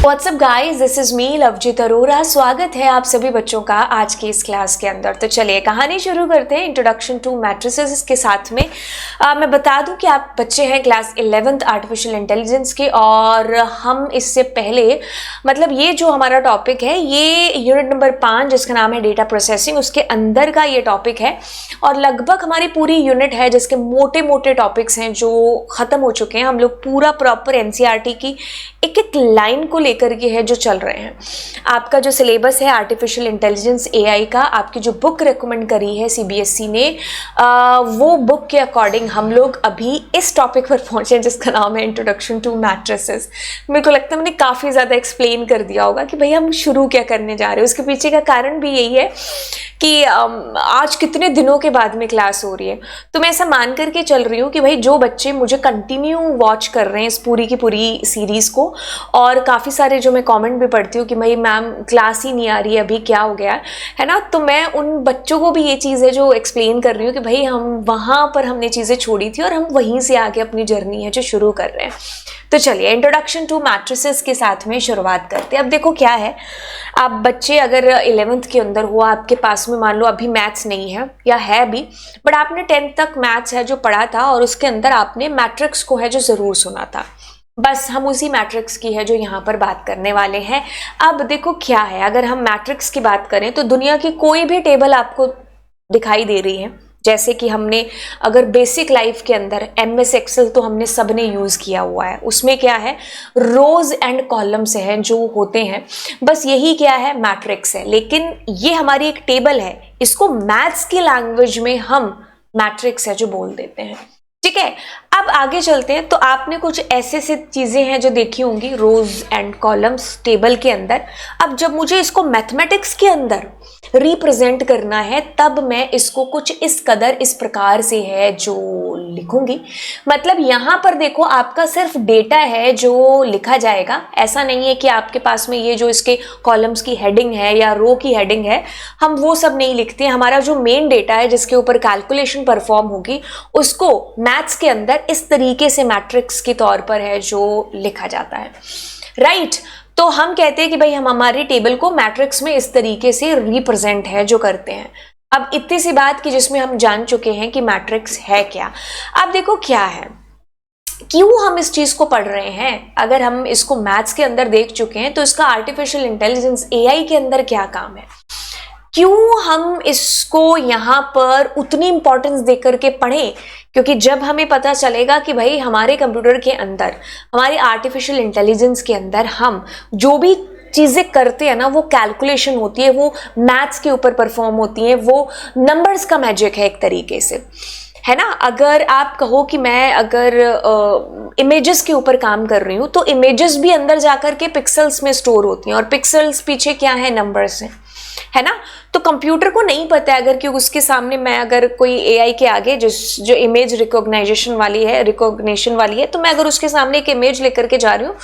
WhatsApp guys, this is me Lovejeet Arora. स्वागत है आप सभी बच्चों का आज की इस क्लास के अंदर। तो चलिए कहानी शुरू करते हैं इंट्रोडक्शन टू मैट्रिसेस के साथ में। मैं बता दूं कि आप बच्चे हैं क्लास 11th आर्टिफिशियल इंटेलिजेंस के, और हम इससे पहले मतलब ये जो हमारा टॉपिक है ये यूनिट नंबर 5 जिसका नाम है डेटा प्रोसेसिंग, उसके अंदर का ये टॉपिक है। और लगभग हमारी पूरी यूनिट है जिसके मोटे मोटे टॉपिक्स हैं जो ख़त्म हो चुके हैं। हम लोग पूरा प्रॉपर एनसीईआरटी की एक एक लाइन को लेकर के है जो चल रहे हैं। आपका जो सिलेबस है आर्टिफिशियल इंटेलिजेंस एआई का, आपकी जो बुक रेकमेंड करी है सीबीएसई ने, वो बुक के अकॉर्डिंग हम लोग अभी इस टॉपिक पर पहुंचे जिसका नाम है इंट्रोडक्शन टू मैट्रिसेस। मेरे को लगता है मैंने काफ़ी ज़्यादा एक्सप्लेन कर दिया होगा कि भाई हम शुरू क्या करने जा रहे हैं। उसके पीछे का कारण भी यही है कि आज कितने दिनों के बाद में क्लास हो रही है। तो मैं ऐसा मान करके चल रही हूँ कि भाई जो बच्चे मुझे कंटिन्यू वॉच कर रहे हैं इस पूरी की पूरी सीरीज़ को, और काफ़ी सारे जो मैं कमेंट भी पढ़ती हूँ कि भाई मैम क्लास ही नहीं आ रही है, अभी क्या हो गया है ना। तो मैं उन बच्चों को भी ये चीज़ है जो एक्सप्लेन कर रही हूँ कि भाई हम वहाँ पर हमने चीज़ें छोड़ी थी और हम वहीं से आगे अपनी जर्नी है जो शुरू कर रहे हैं। तो चलिए इंट्रोडक्शन टू मैट्रिसेस के साथ में शुरुआत करते हैं। अब देखो क्या है, आप बच्चे अगर 11th के अंदर हो, आपके पास में मान लो अभी मैथ्स नहीं है या है भी, बट आपने 10th तक मैथ्स है जो पढ़ा था और उसके अंदर आपने मैट्रिक्स को है जो ज़रूर सुना था। बस हम उसी मैट्रिक्स की है जो यहाँ पर बात करने वाले हैं। अब देखो क्या है, अगर हम मैट्रिक्स की बात करें तो दुनिया की कोई भी टेबल आपको दिखाई दे रही है, जैसे कि हमने अगर बेसिक लाइफ के अंदर MS एक्सेल तो हमने सबने यूज़ किया हुआ है, उसमें क्या है रोज एंड कॉलम्स हैं जो होते हैं, बस यही क्या है मैट्रिक्स है। लेकिन ये हमारी एक टेबल है, इसको मैथ्स की लैंग्वेज में हम मैट्रिक्स है जो बोल देते हैं। ठीक है, अब आगे चलते हैं। तो आपने कुछ ऐसे से चीज़ें हैं जो देखी होंगी रोज एंड कॉलम्स टेबल के अंदर। अब जब मुझे इसको मैथमेटिक्स के अंदर रिप्रेजेंट करना है तब मैं इसको कुछ इस कदर इस प्रकार से है जो लिखूंगी। मतलब यहाँ पर देखो आपका सिर्फ डेटा है जो लिखा जाएगा, ऐसा नहीं है कि आपके पास में ये जो इसके कॉलम्स की हेडिंग है या रो की हेडिंग है हम वो सब नहीं लिखते। हमारा जो मेन डेटा है जिसके ऊपर कैलकुलेशन परफॉर्म होगी उसको मैथ्स के अंदर इस तरीके से मैट्रिक्स के तौर पर है जो लिखा जाता है, राइट। तो हम कहते हैं कि भाई हम हमारी टेबल को मैट्रिक्स में इस तरीके से रिप्रेजेंट है जो करते हैं। अब इतनी सी बात कि जिसमें हम जान चुके हैं कि मैट्रिक्स है क्या। अब देखो क्या है, क्यों हम इस चीज को पढ़ रहे हैं। अगर हम इसको मैथ्स के अंदर देख चुके हैं तो इसका आर्टिफिशियल इंटेलिजेंस एआई के अंदर क्या काम है, क्यों हम इसको यहाँ पर उतनी इंपॉर्टेंस देकर के पढ़ें। क्योंकि जब हमें पता चलेगा कि भाई हमारे कंप्यूटर के अंदर, हमारे आर्टिफिशियल इंटेलिजेंस के अंदर हम जो भी चीज़ें करते हैं ना वो कैलकुलेशन होती है, वो मैथ्स के ऊपर परफॉर्म होती हैं, वो नंबर्स का मैजिक है एक तरीके से, है ना। अगर आप कहो कि मैं अगर इमेजेस के ऊपर काम कर रही हूँ तो इमेजेस भी अंदर जाकर के पिक्सल्स में स्टोर होती हैं और पिक्सल्स पीछे क्या है नंबर्स हैं, है ना। तो कंप्यूटर को नहीं पता है अगर कि उसके सामने मैं अगर कोई एआई के आगे जो इमेज रिकॉग्निशन वाली है तो मैं अगर उसके सामने एक इमेज लेकर के जा रही हूँ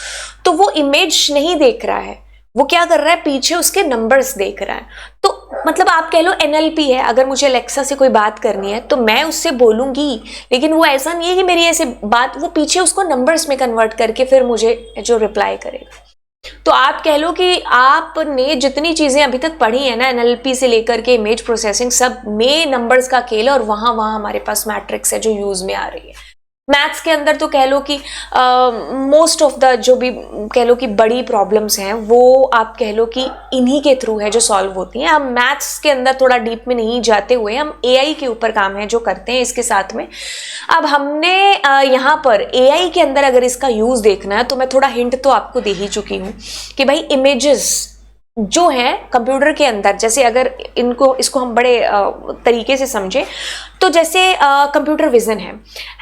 तो वो इमेज नहीं देख रहा है, वो क्या कर रहा है पीछे उसके नंबर्स देख रहा है। तो मतलब आप कह लो NLP है। अगर मुझे अलेक्सा से कोई बात करनी है तो मैं उससे बोलूंगी, लेकिन वो ऐसा नहीं है कि मेरी ऐसे बात, वो पीछे उसको नंबर्स में कन्वर्ट करके फिर मुझे जो रिप्लाई करेगा। तो आप कह लो कि आपने जितनी चीजें अभी तक पढ़ी है ना NLP से लेकर के इमेज प्रोसेसिंग, सब में नंबर्स का खेल है और वहां हमारे पास मैट्रिक्स है जो यूज में आ रही है। मैथ्स के अंदर तो कह लो कि मोस्ट ऑफ द जो भी कह लो कि बड़ी प्रॉब्लम्स हैं वो आप कह लो कि इन्हीं के थ्रू है जो सॉल्व होती हैं। हम मैथ्स के अंदर थोड़ा डीप में नहीं जाते हुए हम एआई के ऊपर काम है जो करते हैं इसके साथ में। अब हमने यहाँ पर एआई के अंदर अगर इसका यूज़ देखना है तो मैं थोड़ा हिंट तो आपको दे ही चुकी हूँ कि भाई इमेजेस जो है कंप्यूटर के अंदर, जैसे अगर इसको हम बड़े तरीके से समझें तो जैसे कंप्यूटर विजन है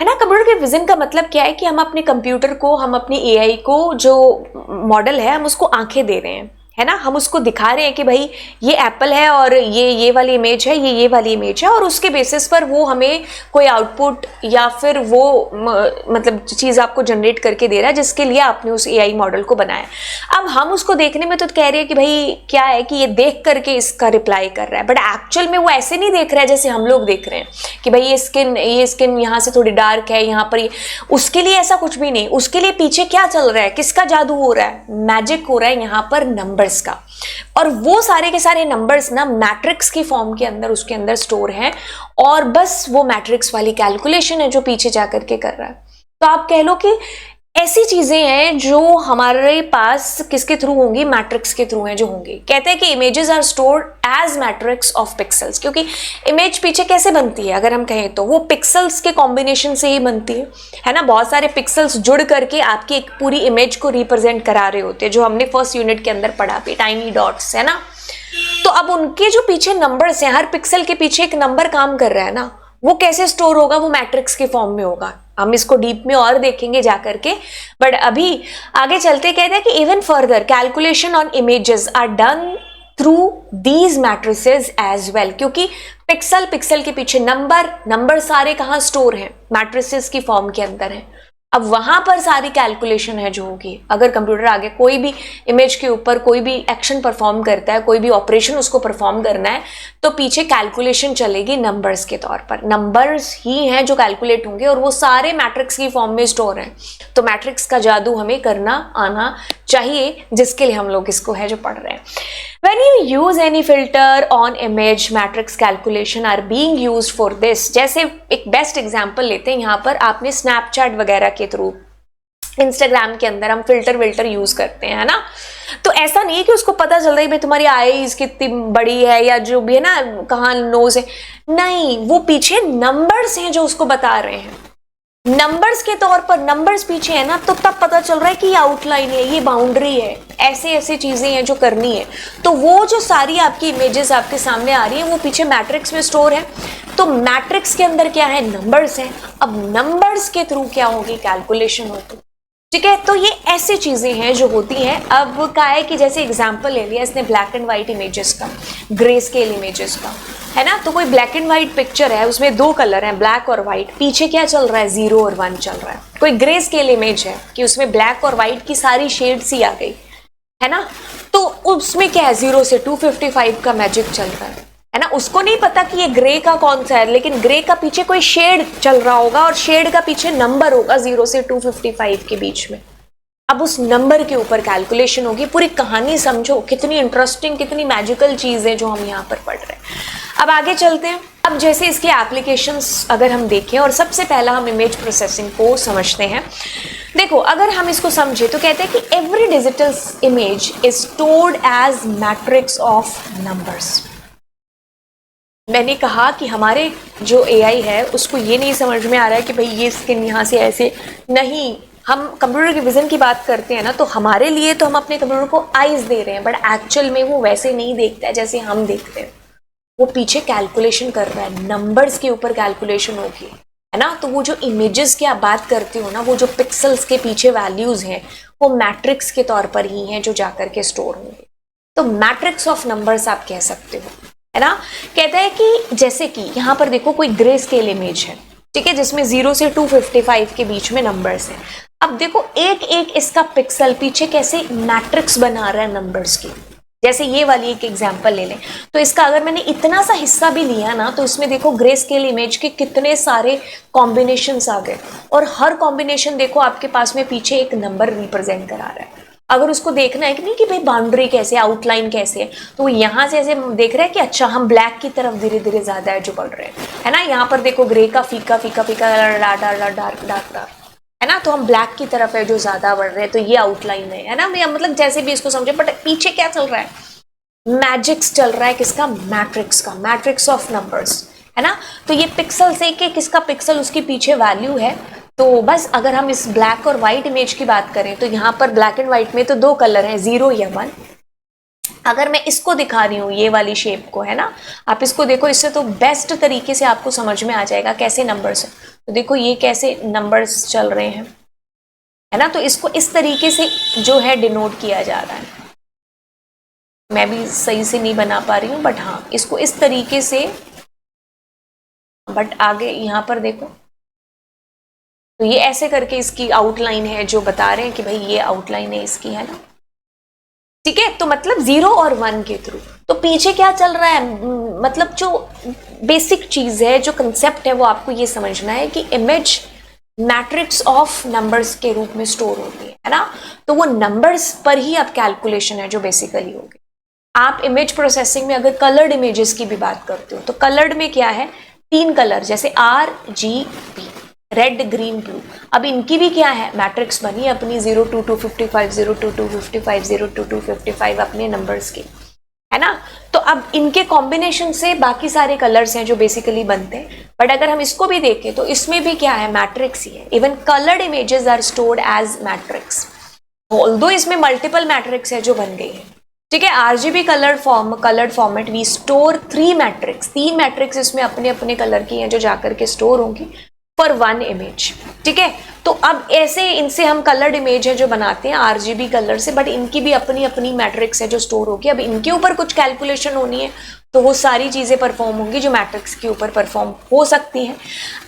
ना। कंप्यूटर के विजन का मतलब क्या है कि हम अपने कंप्यूटर को, हम अपनी एआई को जो मॉडल है हम उसको आंखें दे रहे हैं, है ना, हम उसको दिखा रहे हैं कि भाई ये एप्पल है और ये वाली इमेज है, ये वाली इमेज है, और उसके बेसिस पर वो हमें कोई आउटपुट या फिर वो मतलब चीज़ आपको जनरेट करके दे रहा है जिसके लिए आपने उस एआई मॉडल को बनाया। अब हम उसको देखने में तो कह रहे हैं कि भाई क्या है कि ये देख करके इसका रिप्लाई कर रहा है, बट एक्चुअल में वो ऐसे नहीं देख रहा है जैसे हम लोग देख रहे हैं कि भाई ये स्किन यहाँ से थोड़ी डार्क है, यहाँ पर उसके लिए ऐसा कुछ भी नहीं। उसके लिए पीछे क्या चल रहा है, किसका जादू हो रहा है, मैजिक हो रहा है यहाँ पर नंबर्स का। और वो सारे के सारे नंबर्स ना मैट्रिक्स की फॉर्म के अंदर उसके अंदर स्टोर हैं, और बस वो मैट्रिक्स वाली कैलकुलेशन है जो पीछे जाकर के कर रहा है। तो आप कह लो कि ऐसी चीजें हैं जो हमारे पास किसके थ्रू होंगी, मैट्रिक्स के थ्रू हैं जो होंगी। कहते हैं कि images are stored as matrix of pixels, क्योंकि इमेज पीछे कैसे बनती है अगर हम कहें तो वो पिक्सल्स के कॉम्बिनेशन से ही बनती है ना। बहुत सारे पिक्सल्स जुड़ करके आपकी एक पूरी इमेज को रिप्रेजेंट करा रहे होते हैं, जो हमने फर्स्ट यूनिट के अंदर पढ़ा भी, टाइनी डॉट्स, है ना। तो अब उनके जो पीछे नंबर्स हैं, हर पिक्सल के पीछे एक नंबर काम कर रहा है ना, वो कैसे स्टोर होगा, वो मैट्रिक्स के फॉर्म में होगा। हम इसको डीप में और देखेंगे जाकर के, बट अभी आगे चलते कहते हैं कि even further calculation on images are done through these matrices as well, क्योंकि पिक्सल के पीछे नंबर सारे कहाँ स्टोर हैं, मैट्रिसेस की फॉर्म के अंदर है। अब वहां पर सारी कैलकुलेशन है जो होगी। अगर कंप्यूटर आगे कोई भी इमेज के ऊपर कोई भी एक्शन परफॉर्म करता है, कोई भी ऑपरेशन उसको परफॉर्म करना है, तो पीछे कैलकुलेशन चलेगी नंबर्स के तौर पर। नंबर्स ही हैं जो कैलकुलेट होंगे और वो सारे मैट्रिक्स की फॉर्म में स्टोर हैं। तो मैट्रिक्स का जादू हमें करना आना चाहिए, जिसके लिए हम लोग इसको है जो पढ़ रहे हैं। When you use any filter on image, matrix calculation are being used for this। जैसे एक बेस्ट एग्जांपल लेते हैं, यहाँ पर आपने स्नैपचैट वगैरह के थ्रू, इंस्टाग्राम के अंदर हम फिल्टर यूज करते हैं, है ना। तो ऐसा नहीं है कि उसको पता चल रहा है भाई तुम्हारी आईज कितनी बड़ी है या जो भी है ना, कहाँ नोज है, नहीं, वो पीछे नंबर्स हैं जो उसको बता रहे हैं। नंबर्स के तौर पर नंबर्स पीछे है ना, तो तब पता चल रहा है कि ये आउटलाइन है, ये बाउंड्री है, ऐसे चीजें हैं जो करनी है। तो वो जो सारी आपकी इमेजेस आपके सामने आ रही है वो पीछे मैट्रिक्स में स्टोर है। तो मैट्रिक्स के अंदर क्या है, नंबर्स हैं। अब नंबर्स के थ्रू क्या होगी, कैलकुलेशन होगी, ठीक है। तो ये ऐसी चीजें हैं जो होती हैं। अब क्या है कि जैसे एग्जांपल ले लिया इसने ब्लैक एंड व्हाइट इमेजेस का, ग्रे स्केल इमेजेस का, है ना। तो कोई ब्लैक एंड व्हाइट पिक्चर है, उसमें दो कलर हैं, ब्लैक और व्हाइट, पीछे क्या चल रहा है, 0 और 1 चल रहा है। कोई ग्रे स्केल इमेज है कि उसमें ब्लैक और व्हाइट की सारी शेड्स ही आ गई, है ना। तो उसमें क्या है, 0 से 255 का मैजिक चल रहा है ना। उसको नहीं पता कि ये ग्रे का कौन सा है, लेकिन ग्रे का पीछे कोई शेड चल रहा होगा और शेड का पीछे नंबर होगा 0 से 255 के बीच में। अब उस नंबर के ऊपर कैलकुलेशन होगी। पूरी कहानी समझो, कितनी इंटरेस्टिंग, कितनी मैजिकल चीज है जो हम यहाँ पर पढ़ रहे हैं। अब आगे चलते हैं। अब जैसे इसके एप्लीकेशंस अगर हम देखें, और सबसे पहला हम इमेज प्रोसेसिंग को समझते हैं। देखो, अगर हम इसको समझे तो कहते हैं कि every digital image is stored as matrix of numbers. मैंने कहा कि हमारे जो एआई है उसको ये नहीं समझ में आ रहा है कि भाई ये स्किन यहाँ से ऐसे नहीं। हम कंप्यूटर की विजन की बात करते हैं ना, तो हमारे लिए तो हम अपने कंप्यूटर को आईज दे रहे हैं, बट एक्चुअल में वो वैसे नहीं देखता है जैसे हम देखते हैं। वो पीछे कैलकुलेशन कर रहा है, नंबर्स के ऊपर कैलकुलेशन होगी, है ना। तो वो जो इमेजेस की आप बात करते हो ना, वो जो पिक्सल्स के पीछे वैल्यूज हैं वो मैट्रिक्स के तौर पर ही हैं जो जाकर के स्टोर होंगे। तो मैट्रिक्स ऑफ नंबर्स आप कह सकते हो, है ना। कहता है कि जैसे कि यहाँ पर देखो कोई ग्रे स्केल इमेज है, ठीक है, जिसमें 0 से 255 के बीच में नंबर्स हैं। अब देखो एक एक इसका पिक्सल पीछे कैसे मैट्रिक्स बना रहा है नंबर्स की। जैसे ये वाली एक एग्जांपल ले लें, तो इसका अगर मैंने इतना सा हिस्सा भी लिया ना, तो इसमें देखो ग्रे स्केल इमेज के कितने सारे कॉम्बिनेशंस आ गए, और हर कॉम्बिनेशन देखो आपके पास में पीछे एक नंबर रिप्रेजेंट करा रहा है। अगर उसको देखना है कि नहीं कि भाई बाउंड्री कैसे, आउटलाइन कैसे है, तो वो यहाँ से ऐसे देख रहा है कि अच्छा हम ब्लैक की तरफ धीरे धीरे ज्यादा है जो बढ़ रहे हैं, है ना। यहाँ पर देखो ग्रे का फीका फीका फीका, डार्क, है ना। तो हम ब्लैक की तरफ है जो ज्यादा बढ़ रहे हैं, तो ये आउटलाइन है ना। मैं मतलब जैसे भी इसको समझे, बट पीछे क्या चल रहा है, मैजिक्स चल रहा है, किसका, मैट्रिक्स का, मैट्रिक्स ऑफ नंबर्स, है ना। तो ये पिक्सल से कि किसका पिक्सल उसके पीछे वैल्यू है। तो बस अगर हम इस ब्लैक और व्हाइट इमेज की बात करें, तो यहाँ पर ब्लैक एंड व्हाइट में तो दो कलर हैं, 0 या 1। अगर मैं इसको दिखा रही हूँ, ये वाली शेप को, है ना, आप इसको देखो, इससे तो बेस्ट तरीके से आपको समझ में आ जाएगा कैसे नंबर्स है। तो देखो ये कैसे नंबर्स चल रहे हैं, है ना। तो इसको इस तरीके से जो है डिनोट किया जा रहा है। मैं भी सही से नहीं बना पा रही हूँ, बट हाँ इसको इस तरीके से, बट आगे यहाँ पर देखो तो ये ऐसे करके इसकी आउटलाइन है जो बता रहे हैं कि भाई ये आउटलाइन है इसकी, है ना। ठीक है, तो मतलब 0 और 1 के थ्रू। तो पीछे क्या चल रहा है, मतलब जो बेसिक चीज है, जो कंसेप्ट है, वो आपको ये समझना है कि इमेज मैट्रिक्स ऑफ नंबर्स के रूप में स्टोर होती है ना। तो वो नंबर्स पर ही अब कैलकुलेशन है जो बेसिकली होगी। आप इमेज प्रोसेसिंग में अगर कलर्ड इमेजेस की भी बात करते हो तो कलर्ड में क्या है, 3 कलर जैसे RGB, रेड ग्रीन ब्लू। अब इनकी भी क्या है, मैट्रिक्स बनी अपनी 0 to 255, 0 to 255, 0 to 255 अपने नंबर्स की, है ना। तो अब इनके कॉम्बिनेशन से बाकी सारे कलर्स हैं जो बेसिकली बनते हैं। बट अगर हम इसको भी देखें तो इसमें भी क्या है, मैट्रिक्स ही है। Even coloured images are stored as matrix, although इसमें मल्टीपल मैट्रिक्स है जो बन गई है। ठीक है, RGB coloured format we store 3 matrix, 3 matrix इसमें अपने अपने कलर की हैं जो जाकर के स्टोर होंगी फॉर 1 इमेज। ठीक है, तो अब ऐसे इनसे हम कलर्ड इमेज है जो बनाते हैं RGB कलर से, बट इनकी भी अपनी अपनी मैट्रिक्स है जो स्टोर होगी। अब इनके ऊपर कुछ कैलकुलेशन होनी है तो वो सारी चीजें परफॉर्म होंगी जो मैट्रिक्स के ऊपर परफॉर्म हो सकती हैं।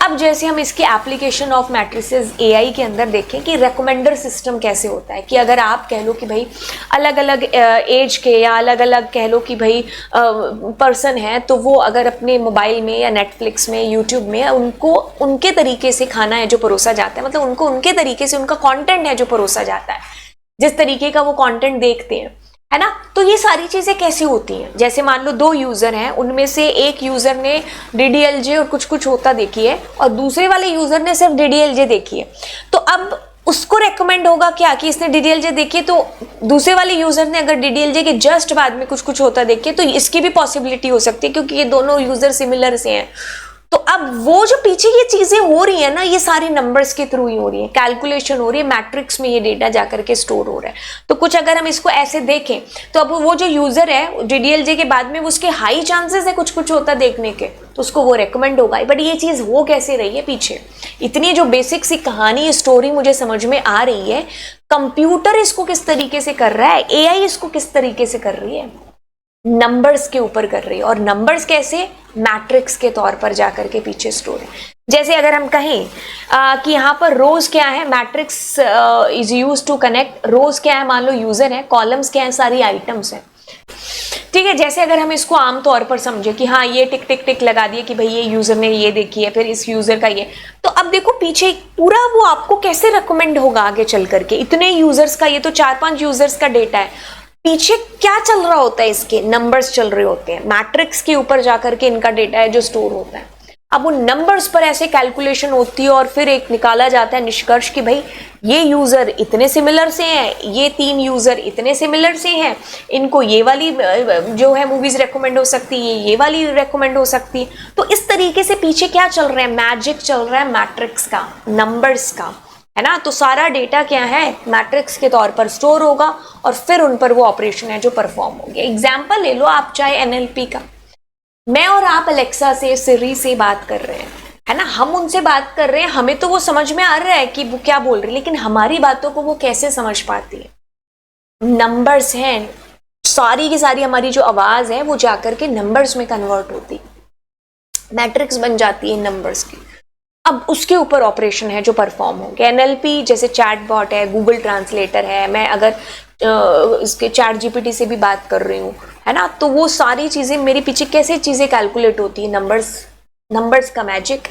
अब जैसे हम इसके एप्लीकेशन ऑफ मैट्रिसेस AI के अंदर देखें कि रेकमेंडर सिस्टम कैसे होता है, कि अगर आप कह लो कि भाई अलग अलग एज के या अलग अलग कह लो कि भाई पर्सन है, तो वो अगर अपने मोबाइल में या नेटफ्लिक्स में, यूट्यूब में, उनको उनके तरीके से खाना है जो परोसा जाता है, मतलब उनको उनके तरीके से उनका कंटेंट है जो परोसा जाता है, जिस तरीके का वो कंटेंट देखते हैं, है ना। तो ये सारी चीजें कैसी होती हैं, जैसे मान लो 2 यूजर हैं, उनमें से एक यूजर ने DDLJ और कुछ कुछ होता देखी है और दूसरे वाले यूजर ने सिर्फ DDLJ देखी है। तो अब उसको रेकमेंड होगा क्या कि इसने DDLJ देखी है, तो दूसरे वाले यूजर ने अगर DDLJ के जस्ट बाद में कुछ कुछ होता देखी है तो इसकी भी पॉसिबिलिटी हो सकती है, क्योंकि ये दोनों यूजर सिमिलर से हैं। तो अब वो जो पीछे ये चीजें हो रही है ना, ये सारी नंबर्स के थ्रू ही हो रही है, कैलकुलेशन हो रही है, मैट्रिक्स में ये डेटा जाकर के स्टोर हो रहा है। तो कुछ अगर हम इसको ऐसे देखें तो अब वो जो यूजर है DDLJ के बाद में उसके हाई चांसेस है कुछ कुछ होता देखने के, तो उसको वो रेकमेंड होगा। बट ये चीज हो कैसे रही है पीछे, इतनी जो बेसिक सी कहानी स्टोरी मुझे समझ में आ रही है, कंप्यूटर इसको किस तरीके से कर रहा है, AI इसको किस तरीके से कर रही है, नंबर्स के ऊपर कर रही है। और नंबर्स कैसे, मैट्रिक्स के तौर पर जाकर के पीछे स्टोर है। जैसे अगर हम कहें कि यहाँ पर रोज क्या है, matrix is use to connect, rows क्या है, मान लो यूजर है, कॉलम्स क्या है, सारी आइटम्स हैं। ठीक है, जैसे अगर हम इसको आम तौर पर समझे कि हाँ ये टिक टिक टिक लगा दिए कि भाई ये यूजर ने ये देखी है, फिर इस यूजर का ये, तो अब देखो पीछे पूरा वो आपको कैसे रिकमेंड होगा आगे चल करके, इतने यूजर्स का, ये तो 4-5 यूजर्स का डेटा है, पीछे क्या चल रहा होता है, इसके नंबर्स चल रहे होते हैं, मैट्रिक्स के ऊपर जाकर के इनका डेटा है जो स्टोर होता है। अब उन नंबर्स पर ऐसे कैलकुलेशन होती है और फिर एक निकाला जाता है निष्कर्ष कि भाई ये यूजर इतने सिमिलर से हैं, ये 3 यूजर इतने सिमिलर से हैं, इनको ये वाली जो है मूवीज रेकमेंड हो सकती है, ये वाली रेकमेंड हो सकती है। तो इस तरीके से पीछे क्या चल रहा है, मैजिक चल रहा है मैट्रिक्स का, नंबर्स का, है ना। तो सारा डेटा क्या है, मैट्रिक्स के तौर पर स्टोर होगा और फिर उन पर वो ऑपरेशन है जो परफॉर्म होंगे। एग्जाम्पल ले लो आप, चाहे NLP का, मैं और आप अलेक्सा से, सिरी से बात कर रहे हैं, है ना, हम उनसे बात कर रहे हैं, हमें तो वो समझ में आ रहा है कि वो क्या बोल रही है, लेकिन हमारी बातों को वो कैसे समझ पाती है, नंबर्स हैं, सारी की सारी हमारी जो आवाज है वो जाकर के नंबर्स में कन्वर्ट होती, मैट्रिक्स बन जाती है नंबर्स की। अब उसके ऊपर ऑपरेशन है जो परफॉर्म होंगे। NLP जैसे चैटबॉट है, गूगल ट्रांसलेटर है, मैं अगर इसके ChatGPT से भी बात कर रही हूँ, है ना, तो वो सारी चीजें मेरे पीछे कैसे चीजें कैलकुलेट होती है, नंबर्स का magic.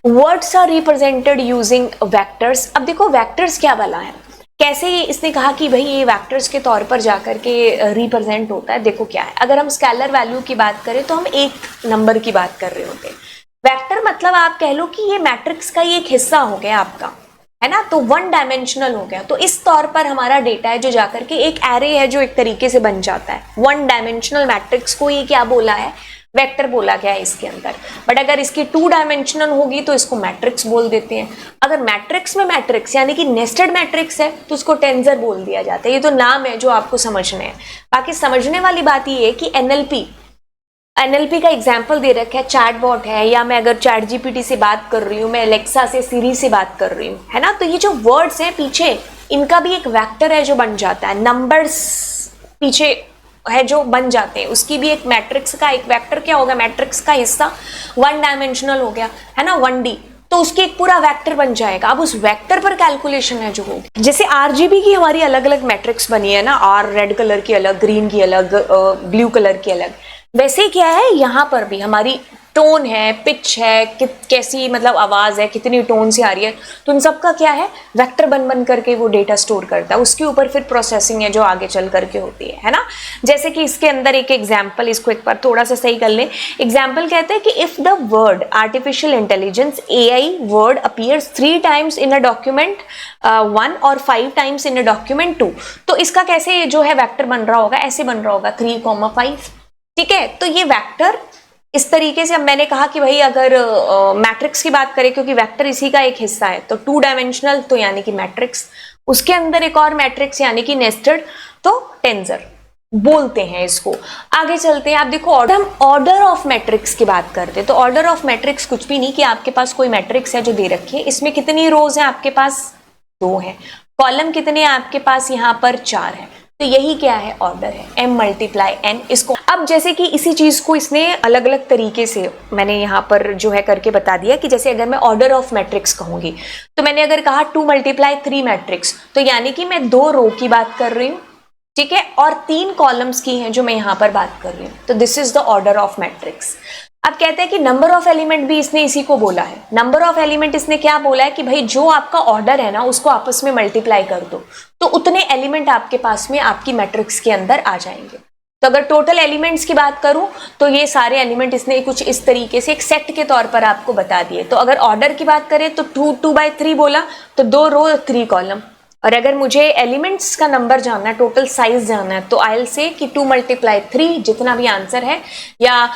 Words are represented using vectors. अब देखो वेक्टर्स क्या वाला है, कैसे इसने कहा कि भाई ये वेक्टर्स के तौर पर जाकर के रिप्रेजेंट होता है। देखो क्या है, अगर हम स्केलर वैल्यू की बात करें तो हम एक नंबर की बात कर रहे होते हैं। वेक्टर मतलब आप कह लो कि ये मैट्रिक्स का ही एक हिस्सा हो गया आपका, है ना, तो 1 डायमेंशनल हो गया। तो इस तौर पर हमारा डेटा है जो जाकर के एक एरे है जो एक तरीके से बन जाता है। 1 डायमेंशनल मैट्रिक्स को ये क्या बोला है, वेक्टर बोला गया है इसके अंदर। बट अगर इसकी 2 डायमेंशनल होगी तो इसको मैट्रिक्स बोल देते हैं। अगर मैट्रिक्स में मैट्रिक्स यानी कि नेस्टेड मैट्रिक्स है तो उसको टेंसर बोल दिया जाता है। ये तो नाम है जो आपको समझने हैं। बाकी समझने वाली बात ये है कि NLP का एग्जाम्पल दे रखा है, चैटबॉट है, या मैं अगर ChatGPT से बात कर रही हूँ, मैं अलेक्सा से, सिरी से बात कर रही हूँ, है ना, तो ये जो वर्ड्स हैं पीछे, इनका भी एक वेक्टर है जो बन जाता है, नंबर्स पीछे है जो बन जाते हैं, उसकी भी एक मैट्रिक्स का एक वेक्टर क्या होगा, मैट्रिक्स का हिस्सा वन डायमेंशनल हो गया है ना, 1D, तो उसकी एक पूरा वेक्टर बन जाएगा। अब उस वेक्टर पर कैलकुलेशन है जो होगी, जैसे आरजीबी की हमारी अलग अलग मैट्रिक्स बनी है ना, आर रेड कलर की अलग, ग्रीन की अलग, ब्लू कलर की अलग, वैसे क्या है यहाँ पर भी हमारी टोन है, पिच है, कैसी मतलब आवाज है, कितनी टोन से आ रही है, तो उन सब का क्या है, वेक्टर बन बन करके वो डेटा स्टोर करता है, उसके ऊपर फिर प्रोसेसिंग है जो आगे चल करके होती है ना। जैसे कि इसके अंदर एक एग्जाम्पल, इसको एक बार थोड़ा सा सही कर लें। एग्जाम्पल कहते हैं कि if the word artificial intelligence AI word appears 3 times in a document 1 और 5 टाइम्स इन अ डॉक्यूमेंट 2, तो इसका कैसे जो है वेक्टर बन रहा होगा, ऐसे बन रहा होगा 3,5। ठीक है, तो ये वेक्टर इस तरीके से, अब मैंने कहा कि भाई अगर मैट्रिक्स की बात करें, क्योंकि वेक्टर इसी का एक हिस्सा है, तो 2 डायमेंशनल तो यानी कि मैट्रिक्स, उसके अंदर एक और मैट्रिक्स यानी कि नेस्टेड, तो टेंसर बोलते हैं इसको। आगे चलते हैं, आप देखो हम ऑर्डर ऑफ मैट्रिक्स की बात करते हैं, तो ऑर्डर ऑफ मैट्रिक्स कुछ भी नहीं कि आपके पास कोई मैट्रिक्स है जो दे रखी है, इसमें कितनी रोज है आपके पास, 2 है, कॉलम कितने हैं आपके पास यहाँ पर 4 है, तो यही क्या है, ऑर्डर है, m × n। इसको अब जैसे कि इसी चीज को इसने अलग अलग तरीके से मैंने यहाँ पर जो है करके बता दिया कि जैसे अगर मैं ऑर्डर ऑफ मैट्रिक्स कहूंगी, तो मैंने अगर कहा 2 × 3 मैट्रिक्स, तो यानी कि मैं 2 रो की बात कर रही हूँ, ठीक है, और 3 कॉलम्स की हैं जो मैं यहाँ पर बात कर रही हूँ, तो this is the order of matrix. अब कहते हैं कि नंबर ऑफ एलिमेंट भी इसने इसी को बोला है। नंबर ऑफ एलिमेंट इसने क्या बोला है कि भाई जो आपका ऑर्डर है ना उसको आपस में मल्टीप्लाई कर दो, तो उतने एलिमेंट आपके पास में आपकी मैट्रिक्स के अंदर आ जाएंगे। तो अगर टोटल एलिमेंट्स की बात करूं तो ये सारे एलिमेंट इसने कुछ इस तरीके से एक सेट के तौर पर आपको बता दिए। तो अगर ऑर्डर की बात करें तो 2/3 बोला, तो 2 रो 3 कॉलम। और अगर मुझे एलिमेंट्स का नंबर जानना है, टोटल साइज जानना है, तो आई विल से कि 2 × 3 जितना भी आंसर है, या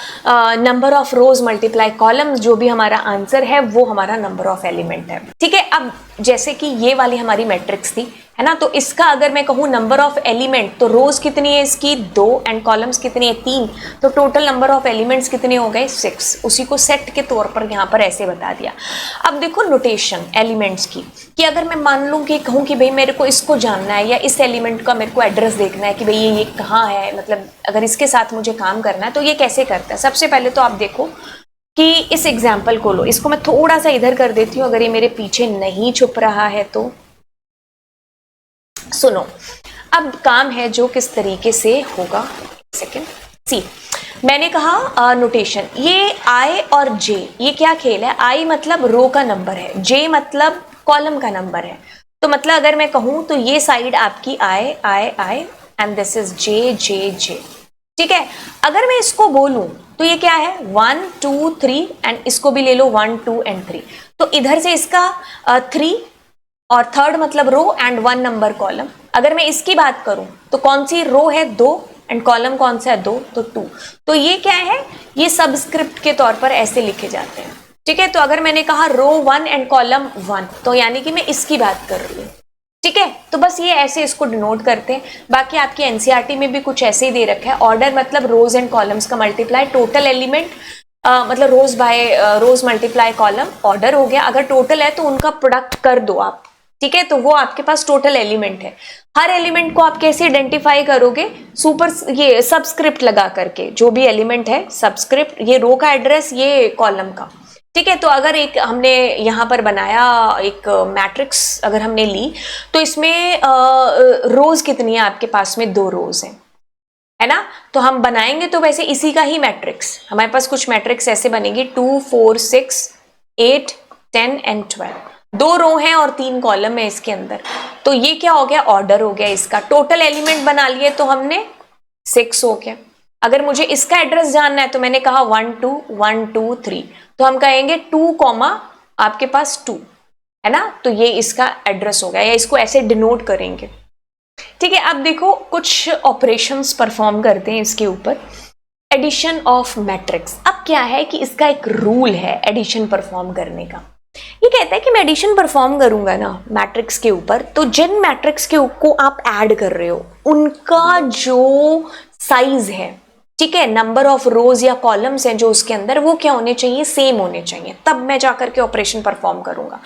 number of rose multiply column, जो भी हमारा आंसर है वो हमारा नंबर ऑफ एलिमेंट है। ठीक है, अब जैसे कि ये वाली हमारी मैट्रिक्स थी, है ना, तो इसका अगर मैं कहूँ नंबर ऑफ एलिमेंट, तो रोज कितनी है इसकी 2 एंड कॉलम्स कितनी है 3, तो टोटल नंबर ऑफ एलिमेंट्स कितने हो गए 6। उसी को सेट के तौर पर यहाँ पर ऐसे बता दिया। अब देखो नोटेशन एलिमेंट्स की, कि अगर मैं मान लूँ कि कहूँ कि भाई मेरे को इसको जानना है, या इस एलिमेंट का मेरे को एड्रेस देखना है कि भाई ये कहाँ है, मतलब अगर इसके साथ मुझे काम करना है तो ये कैसे करता है। सबसे पहले तो आप देखो कि इस एग्जाम्पल को लो, इसको मैं थोड़ा सा इधर कर देती हूँ अगर ये मेरे पीछे नहीं छुप रहा है तो। सुनो, अब काम है जो किस तरीके से होगा, सेकेंड सी, मैंने कहा नोटेशन, ये I और J, ये क्या खेल है, I मतलब रो का नंबर है, J मतलब कॉलम का नंबर है। तो मतलब अगर मैं कहूं तो ये साइड आपकी I and this is J। ठीक है, अगर मैं इसको बोलूं तो ये क्या है 1 2 3, एंड इसको भी ले लो 1 2 एंड 3, तो इधर से इसका 3 और थर्ड मतलब रो एंड 1 नंबर कॉलम। अगर मैं इसकी बात करूं तो कौन सी रो है 2 एंड कॉलम कौन सा है 2, तो 2। तो ये क्या है, ये सबस्क्रिप्ट के तौर पर ऐसे लिखे जाते हैं। ठीक है, तो अगर मैंने कहा रो 1 एंड कॉलम 1, तो यानी कि मैं इसकी बात कर रही हूँ। ठीक है, तो बस ये ऐसे इसको डिनोट करते हैं। बाकी आपकी एनसीईआरटी में भी कुछ ऐसे ही दे रखा है, ऑर्डर मतलब रोज एंड कॉलम्स का मल्टीप्लाई, टोटल एलिमेंट मतलब रोज बाय रोज मल्टीप्लाई कॉलम, ऑर्डर हो गया। अगर टोटल है तो उनका प्रोडक्ट कर दो आप, ठीक है, तो वो आपके पास टोटल एलिमेंट है। हर एलिमेंट को आप कैसे आइडेंटिफाई करोगे, सुपर ये सबस्क्रिप्ट लगा करके, जो भी एलिमेंट है सबस्क्रिप्ट, ये रो का एड्रेस, ये कॉलम का। ठीक है, तो अगर एक हमने यहाँ पर बनाया एक मैट्रिक्स अगर हमने ली, तो इसमें रोज कितनी है आपके पास में 2 रोज है ना। तो हम बनाएंगे तो वैसे इसी का ही मैट्रिक्स, हमारे पास कुछ मैट्रिक्स ऐसे बनेगी 2 4 6 8 10 एंड 12, 2 रो हैं और 3 कॉलम है इसके अंदर। तो ये क्या हो गया, ऑर्डर हो गया इसका। टोटल एलिमेंट बना लिए तो हमने 6 हो गया। अगर मुझे इसका एड्रेस जानना है तो मैंने कहा 1 2 1 2 3, तो हम कहेंगे 2 कॉमा आपके पास 2 है ना, तो ये इसका एड्रेस हो गया, या इसको ऐसे डिनोट करेंगे। ठीक है, अब देखो कुछ ऑपरेशंस परफॉर्म करते हैं इसके ऊपर। एडिशन ऑफ मैट्रिक्स, अब क्या है कि इसका एक रूल है एडिशन परफॉर्म करने का। ये कहता है कि मैं एडिशन परफॉर्म करूंगा ना मैट्रिक्स के ऊपर, तो जिन मैट्रिक्स के को आप ऐड कर रहे हो उनका जो साइज है, ठीक है, नंबर ऑफ रोज या कॉलम्स हैं जो उसके अंदर वो क्या होने चाहिए, सेम होने चाहिए, तब मैं जाकर के ऑपरेशन परफॉर्म करूंगा।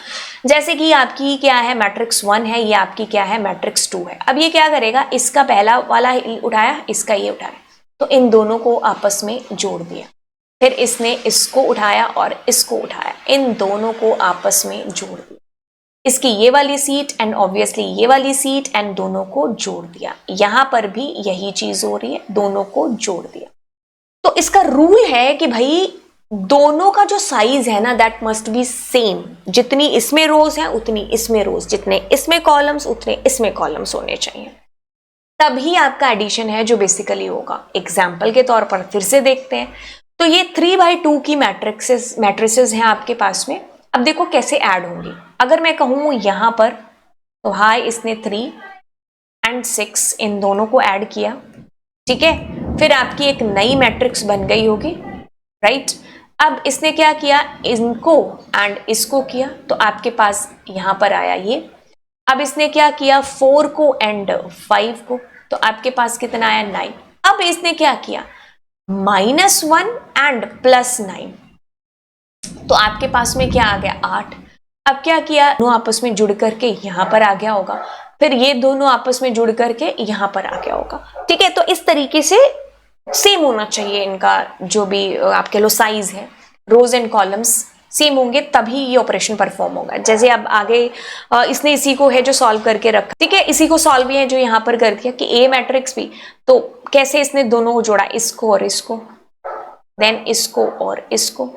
जैसे कि आपकी क्या है मैट्रिक्स 1 है, ये आपकी क्या है मैट्रिक्स 2 है। अब ये क्या करेगा, इसका पहला वाला उठाया, इसका ये उठाया, तो इन दोनों को आपस में जोड़ दिया, फिर इसने इसको उठाया और इसको उठाया, इन दोनों को आपस में जोड़ दिया, इसकी ये वाली सीट एंड ऑब्वियसली ये वाली सीट एंड दोनों को जोड़ दिया। यहां पर भी यही चीज हो रही है, दोनों को जोड़ दिया। तो इसका रूल है कि भाई दोनों का जो साइज है ना दैट मस्ट बी सेम, जितनी इसमें रोज है उतनी इसमें रोज, जितने इसमें कॉलम्स उतने इसमें कॉलम्स होने चाहिए, तभी आपका एडिशन है जो बेसिकली होगा। एग्जाम्पल के तौर पर फिर से देखते हैं, तो ये 3/2 की मैट्रिसेस हैं आपके पास में। अब देखो कैसे ऐड होंगी। अगर मैं कहूं यहां पर, तो हाई इसने 3 एंड 6 इन दोनों को ऐड किया, ठीक है, फिर आपकी एक नई मैट्रिक्स बन गई होगी, राइट। अब इसने क्या किया, इनको एंड इसको किया, तो आपके पास यहां पर आया ये। अब इसने क्या किया, 4 को एंड 5 को, तो आपके पास कितना आया 9। अब इसने क्या किया, -1 एंड +9, तो आपके पास में क्या आ गया 8। अब क्या किया, दोनों आपस में जुड़ करके यहां पर आ गया होगा, फिर ये दोनों आपस में जुड़ करके यहां पर आ गया होगा, ठीक है। तो इस तरीके से सेम होना चाहिए इनका जो भी आप कह लो साइज है, रोज एंड कॉलम्स सेम होंगे तभी ये ऑपरेशन परफॉर्म होगा। जैसे अब आगे इसने इसी को है जो सॉल्व करके रखा, ठीक है, इसी को सॉल्व भी है जो यहां पर कर दिया कि ए मैट्रिक्स भी, तो कैसे इसने दोनों को जोड़ा, इसको और इसको, देन इसको और इसको,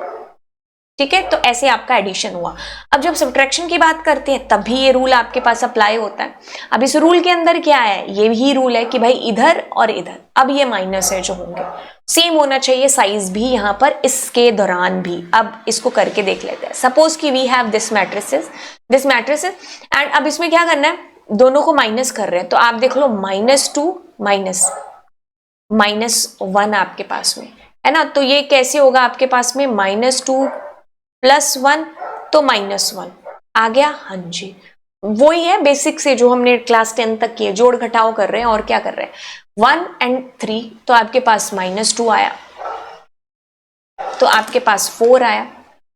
ठीक है। तो ऐसे आपका एडिशन हुआ। अब जब सब्ट्रैक्शन की बात करते हैं तब भी ये रूल आपके पास अप्लाई होता है। अब इस रूल के अंदर क्या है, ये ही रूल है कि भाई इधर और इधर, अब ये माइनस है जो होंगे सेम होना चाहिए साइज भी यहां पर इसके दौरान भी। अब इसको करके देख लेते हैं। सपोज कि we have this matrices and अब इसमें क्या करना है, दोनों को माइनस कर रहे हैं, तो आप देख लो -2 -1 आपके पास में है ना। तो ये कैसे होगा आपके पास में, -2 +1 तो -1 आ गया। हाँ जी, वही है बेसिक से जो हमने क्लास 10 तक किए, जोड़ घटाव कर रहे हैं और क्या कर रहे हैं, 1 एंड 3, तो आपके पास -2 आया, तो आपके पास 4 आया,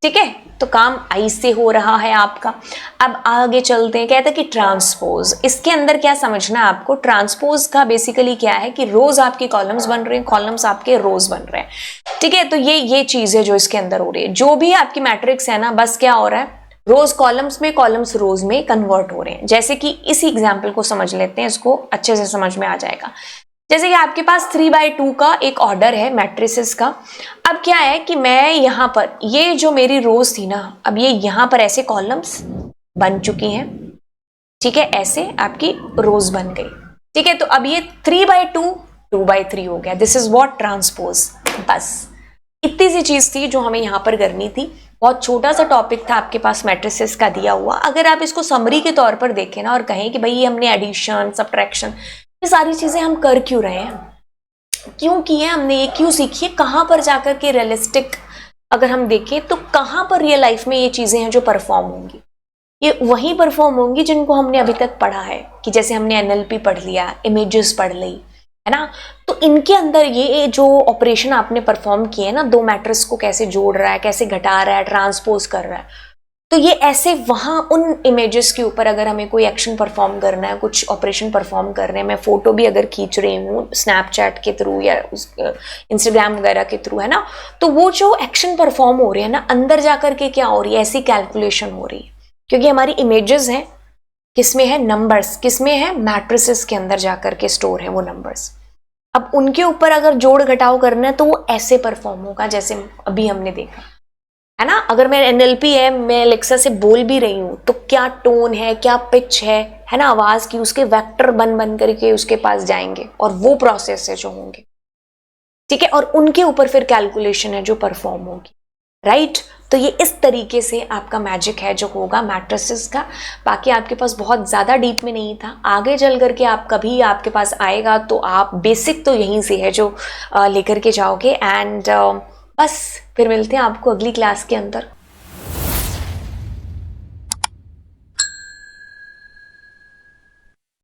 ठीक है। तो काम ऐसे हो रहा है आपका। अब आगे चलते हैं, कहते हैं कि ट्रांसपोज, इसके अंदर क्या समझना है आपको, ट्रांसपोज का बेसिकली क्या है कि रोज आपकी कॉलम्स बन रहे हैं, कॉलम्स आपके रोज बन रहे हैं, ठीक है। तो ये चीज है जो इसके अंदर हो रही है। जो भी आपकी मैट्रिक्स है ना, बस क्या हो रहा है, रोज कॉलम्स में, कॉलम्स रोज में कन्वर्ट हो रहे हैं। जैसे कि इसी एग्जाम्पल को समझ लेते हैं, इसको अच्छे से समझ में आ जाएगा। जैसे कि आपके पास 3/2 का एक ऑर्डर है मैट्रिसेस का। अब क्या है कि मैं यहां पर ये जो मेरी रोज थी ना, अब ये यहां पर ऐसे कॉलम्स बन चुकी हैं, ठीक है, ऐसे आपकी रोज बन गई, ठीक है। तो अब ये 3/2 2/3 हो गया। This is what transpose. बस इतनी सी चीज थी जो हमें यहां पर करनी थी। बहुत छोटा सा टॉपिक था आपके पास मैट्रिसेस का दिया हुआ। अगर आप इसको समरी के तौर पर देखें ना और कहें कि भाई ये हमने एडिशन, सब्ट्रैक्शन, ये सारी चीजें हम कर क्यों रहे हैं, क्यों किए हमने, ये क्यों सीखी, कहां पर जाकर के रियलिस्टिक अगर हम देखें तो कहां पर रियल लाइफ में ये चीजें हैं जो परफॉर्म होंगी, ये वही परफॉर्म होंगी जिनको हमने अभी तक पढ़ा है। कि जैसे हमने एनएलपी पढ़ लिया, इमेजेस पढ़ ली, है ना। तो इनके अंदर ये जो ऑपरेशन आपने परफॉर्म किए ना, दो मैट्रिक्स को कैसे जोड़ रहा है, कैसे घटा रहा है, ट्रांसपोज कर रहा है, तो ये ऐसे वहां उन इमेजेस के ऊपर अगर हमें कोई एक्शन परफॉर्म करना है, कुछ ऑपरेशन परफॉर्म करने हैं, मैं फोटो भी अगर खींच रही हूँ स्नैपचैट के थ्रू या इंस्टाग्राम वगैरह के थ्रू, है ना, तो वो जो एक्शन परफॉर्म हो रही है ना, अंदर जाकर के क्या हो रही है, ऐसी कैलकुलेशन हो रही है, क्योंकि हमारी इमेजेस हैं किसमें है, नंबर्स, किसमें है, मैट्रिसेस के अंदर जाकर के स्टोर है वो नंबर्स। अब उनके ऊपर अगर जोड़ घटाव करना है तो वो ऐसे परफॉर्म होगा जैसे अभी हमने देखा, है ना। अगर मैं एनएलपी है, मैं एलेक्सा से बोल भी रही हूं, तो क्या टोन है, क्या पिच है ना, आवाज की, उसके वेक्टर बन करके उसके पास जाएंगे और वो प्रोसेस है जो होंगे, ठीक है। और उनके ऊपर फिर कैलकुलेशन है जो परफॉर्म होगी, राइट। तो ये इस तरीके से आपका मैजिक है जो होगा मैट्रिसेस का। बाकी आपके पास बहुत ज्यादा डीप में नहीं था, आगे चल करके आप कभी आपके पास आएगा तो आप बेसिक तो यहीं से है जो लेकर के जाओगे। एंड बस फिर मिलते हैं आपको अगली क्लास के अंदर।